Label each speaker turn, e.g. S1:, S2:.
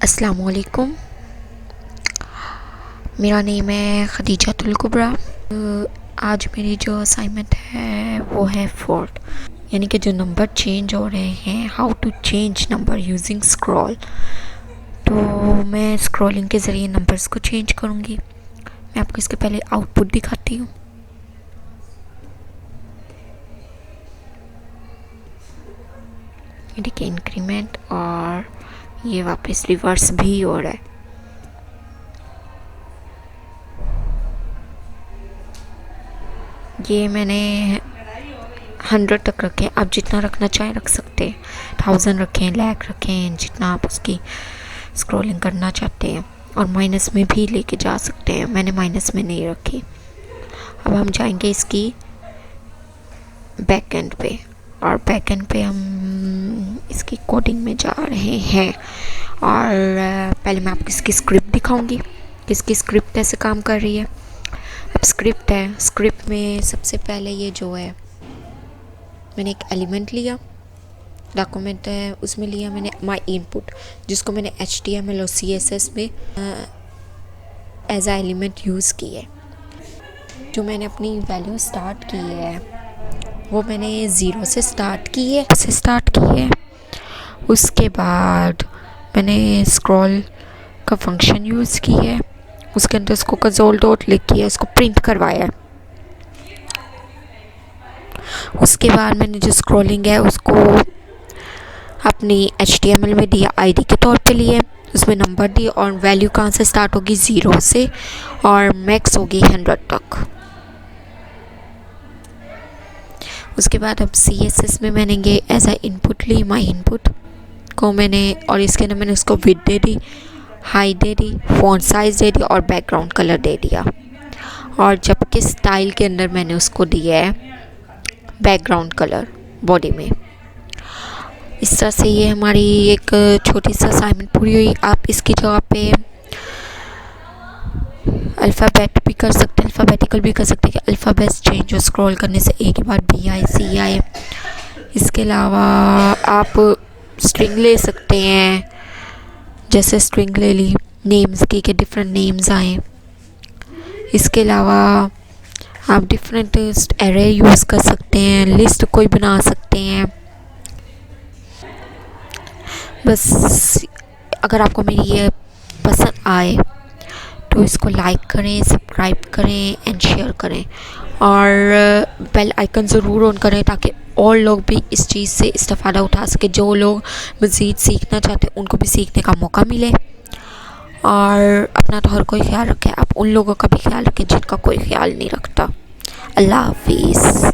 S1: अस्सलाम वालेकुम। मेरा नेम है खदीजातुल कुबरा। आज मेरी जो असाइनमेंट है वो है फोर्थ, यानी कि जो नंबर चेंज हो रहे हैं, how to change number using scroll. तो मैं स्क्रॉलिंग के ज़रिए नंबर्स को चेंज करूँगी। मैं आपको इसके पहले आउटपुट दिखाती हूँ। ये देखिए इंक्रीमेंट, और ये वापस रिवर्स भी हो रहा है। ये मैंने 100 तक रखे, आप जितना रखना चाहें रख सकते हैं। 1000 रखें, लाख रखें, जितना आप उसकी स्क्रॉलिंग करना चाहते हैं। और माइनस में भी लेके जा सकते हैं, मैंने माइनस में नहीं रखी। अब हम जाएंगे इसकी बैक एंड पे, और बैक एंड पे हम इसकी कोडिंग में जा रहे हैं। और पहले मैं आपको इसकी स्क्रिप्ट दिखाऊंगी कि इसकी स्क्रिप्ट कैसे काम कर रही है। अब स्क्रिप्ट है, स्क्रिप्ट में सबसे पहले ये जो है, मैंने एक एलिमेंट लिया, डॉक्यूमेंट है उसमें लिया मैंने माई इनपुट, जिसको मैंने HTML और CSS में एज आ एलिमेंट यूज़ की है। जो मैंने अपनी वैल्यू स्टार्ट की है वो मैंने 0 से स्टार्ट की है। उसके बाद मैंने स्क्रॉल का फंक्शन यूज़ की है, उसके अंदर इसको कंसोल डॉट लिख किया, इसको प्रिंट करवाया है। उसके बाद मैंने जो स्क्रॉलिंग है उसको अपनी HTML में दिया, ID के तौर पे लिए, उसमें नंबर दिए, और वैल्यू कहाँ से स्टार्ट होगी 0 से, और मैक्स होगी 100 तक। उसके बाद अब CSS में मैंने ये एज आ इनपुट ली, माई इनपुट को मैंने, और इसके अंदर मैंने उसको विड्थ दे दी, हाइट दे दी, फॉन्ट साइज़ दे दी, और बैकग्राउंड कलर दे दिया। और जबकि स्टाइल के अंदर मैंने उसको दिया है बैकग्राउंड कलर बॉडी में। इस तरह से ये हमारी एक छोटी सी असाइनमेंट पूरी हुई। आप इसकी जगह पे अल्फ़ाबेट भी कर सकते हैं, अल्फ़ाबेटिकल भी कर सकते हैं कि अल्फ़ाबेट चेंज हो स्क्रॉल करने से, एक ही बार BI CI। इसके अलावा आप स्ट्रिंग ले सकते हैं, जैसे स्ट्रिंग ले ली नेम्स की के डिफरेंट नेम्स आए। इसके अलावा आप डिफरेंट एरे यूज़ कर सकते हैं, लिस्ट कोई बना सकते हैं। बस अगर आपको मेरी ये पसंद आए तो इसको लाइक करें, सब्सक्राइब करें एंड शेयर करें, और बेल आइकन ज़रूर ऑन करें ताकि और लोग भी इस चीज़ से इस्तेफ़ादा उठा सके। जो लोग मज़ीद सीखना चाहते हैं उनको भी सीखने का मौका मिले। और अपना तो हर कोई ख्याल रखे, आप उन लोगों का भी ख्याल रखें जिनका कोई ख्याल नहीं रखता। अल्लाह हाफिज़।